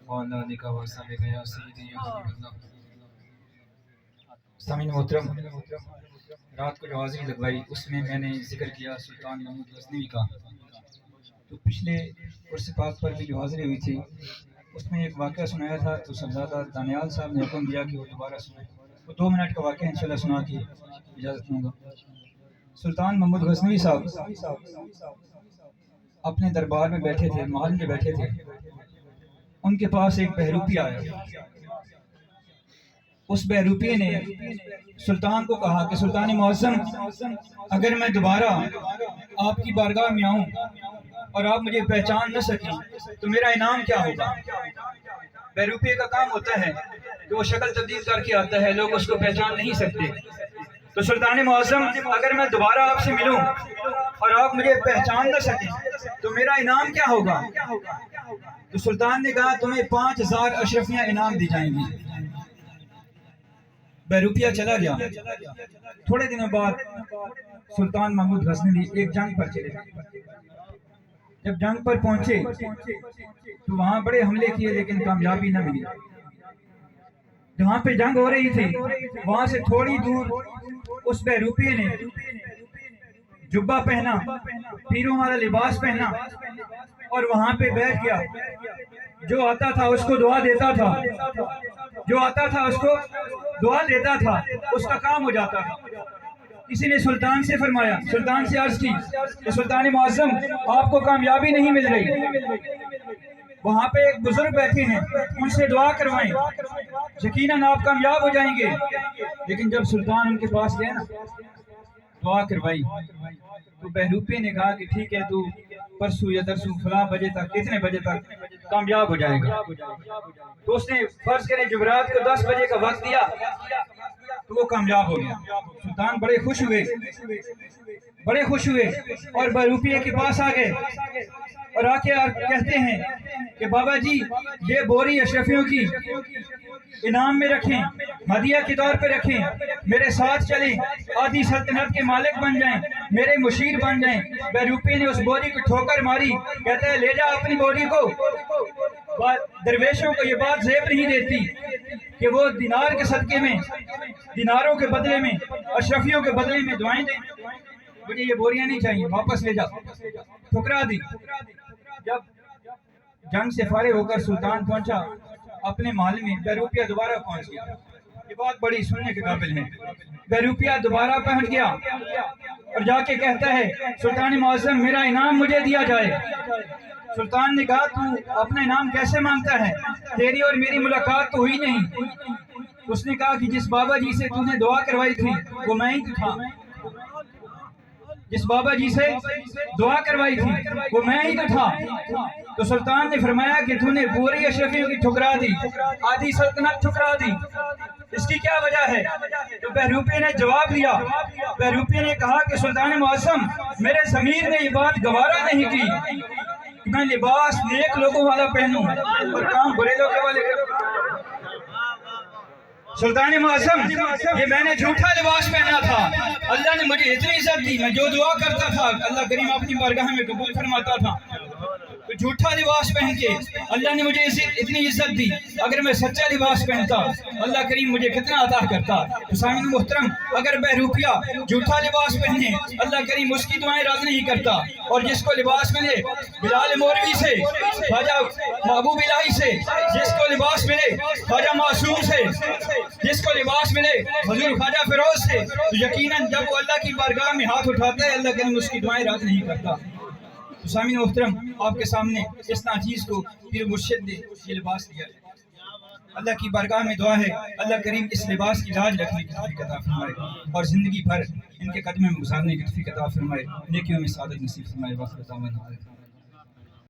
وعلى آلك وصحبك يا سيدي يا حبيب اللہ۔ سامعین محترم، رات کو جو حاضری لگوائی اس میں میں نے ذکر کیا سلطان محمود غزنوی کا، تو پچھلے عرس پاک پر بھی جو حاضری ہوئی تھی اس میں ایک واقعہ سنایا تھا، تو صاحبزادہ دانیال صاحب نے حکم دیا کہ وہ دوبارہ سنائے۔ وہ 2 منٹ کا واقعہ انشاءاللہ سنا کے اجازت دوں گا۔ سلطان محمود غزنوی صاحب اپنے دربار میں بیٹھے تھے، محل میں بیٹھے تھے، ان کے پاس ایک بہروپی آیا۔ اس بہروپی نے سلطان کو کہا کہ سلطان معظم، اگر میں دوبارہ آپ کی بارگاہ میں آؤں اور آپ مجھے پہچان نہ سکیں تو میرا انعام کیا ہوگا؟ بہروپی کا کام ہوتا ہے کہ وہ شکل تبدیل کر کے آتا ہے، لوگ اس کو پہچان نہیں سکتے۔ تو سلطان معظم، اگر میں دوبارہ آپ سے ملوں اور آپ مجھے پہچان نہ سکیں تو میرا انعام کیا ہوگا؟ تو سلطان نے کہا تمہیں 5000 اشرفیاں انعام دی جائیں گی۔ بہروپیہ چلا گیا۔ تھوڑے دنوں بعد سلطان محمود غزنوی ایک جنگ پر چلے گئے۔ جب جنگ پر پہنچے تو وہاں بڑے حملے کیے لیکن کامیابی نہ ملی۔ جہاں پہ جنگ ہو رہی تھی وہاں سے تھوڑی دور اس بہروپی نے جبہ پہنا، پیروں والا لباس پہنا اور وہاں پہ بیٹھ گیا۔ جو آتا تھا اس کو دعا دیتا تھا، جو آتا تھا اس کو دعا دیتا تھا، اس کا کام ہو جاتا تھا۔ کسی نے سلطان سے فرمایا، سلطان سے عرض کی کہ سلطان معظم آپ کو کامیابی نہیں مل رہی، وہاں پہ ایک بزرگ بیٹھے ہیں، ان سے دعا کروائیں، یقیناً آپ کامیاب ہو جائیں گے۔ لیکن جب سلطان ان کے پاس گئے نا، دعا کروائی، تو بہروپی نے کہا کہ ٹھیک ہے، تو پرسوں یا درسوں فلاں بجے تک، کتنے بجے تک کامیاب ہو جائے گا۔ تو اس نے فرض کریں جمعرات کو 10 بجے کا وقت دیا تو وہ کامیاب ہو گیا۔ سلطان بڑے خوش ہوئے اور بہروپی کے پاس آ گئے اور آ کے کہتے ہیں کہ بابا جی یہ بوری اشرفیوں کی انعام میں رکھیں، ہدیہ کے طور پہ رکھیں، میرے ساتھ چلیں، آدھی سلطنت کے مالک بن جائیں، میرے مشیر بن جائیں۔ بہروپی نے اس بوری کو ٹھوکر ماری، کہتا ہے لے جا اپنی بوری کو۔ درویشوں کو یہ بات زیب نہیں دیتی کہ وہ دینار کے صدقے میں، دیناروں کے بدلے میں، اشرفیوں کے بدلے میں دعائیں دیں، مجھے یہ بوریاں نہیں چاہیے، واپس لے جا، ٹھکرا دی۔ جب جنگ سے فارغ ہو کر سلطان پہنچا اپنے محل میں، بہروپیہ دوبارہ پہنچ گیا۔ یہ بات بڑی سننے کے قابل ہے۔ بہروپیہ دوبارہ پہنچ گیا اور جا کے کہتا ہے سلطان معظم میرا انعام مجھے دیا جائے۔ سلطان نے کہا تو اپنا انعام کیسے مانگتا ہے؟ تیری اور میری ملاقات تو ہوئی نہیں۔ اس نے کہا کہ جس بابا جی سے تو نے دعا کروائی تھی وہ میں ہی تھا، جس بابا جی سے دعا کروائی تھی وہ میں ہی تو تھا۔ تو سلطان نے فرمایا کہ تو نے پوری اشرفیوں کی ٹھکرا دی، آدھی سلطنت ٹھکرا دی، اس کی کیا وجہ ہے؟ تو بہروپی نے جواب دیا، بہروپی نے کہا کہ سلطان معظم میرے ضمیر نے یہ بات گوارا نہیں کی کہ میں لباس نیک لوگوں والا پہنوں اور کام برے لوگوں والے کروں۔ سلطان معظم یہ میں نے جھوٹا لباس پہنا تھا، اللہ نے مجھے اتنی عزت دی، میں جو دعا کرتا تھا اللہ کریم اپنی بارگاہ میں قبول فرماتا تھا۔ تو جھوٹا لباس پہن کے اللہ نے مجھے اتنی عزت دی، اگر میں سچا لباس پہنتا اللہ کریم مجھے کتنا عطا کرتا۔ سامعین محترم، اگر بہروپیہ جھوٹا لباس پہنے اللہ کریم اس کی دعائیں رد نہیں کرتا، اور جس کو لباس ملے بلال مولوی سے، خواجہ محبوب الہی سے، جس کو لباس ملے خواجہ معصوم سے، جس کو لباس ملے حضور خواجہ فیروز سے، تو یقیناً جب وہ اللہ کی بارگاہ میں ہاتھ اٹھاتا ہے اللہ کریم اس کی دعائیں رد نہیں کرتا۔ تو سامعین محترم، آپ کے سامنے اس ناچیز کو پیر مرشد نے یہ لباس دیا ہے۔ اللہ کی بارگاہ میں دعا ہے اللہ کریم اس لباس کی لاج رکھنے کی توفیق عطا فرمائے اور زندگی بھر ان کے قدموں میں گزارنے کی توفیق عطا فرمائے، نیکیوں میں سعادت نصیب فرمائے۔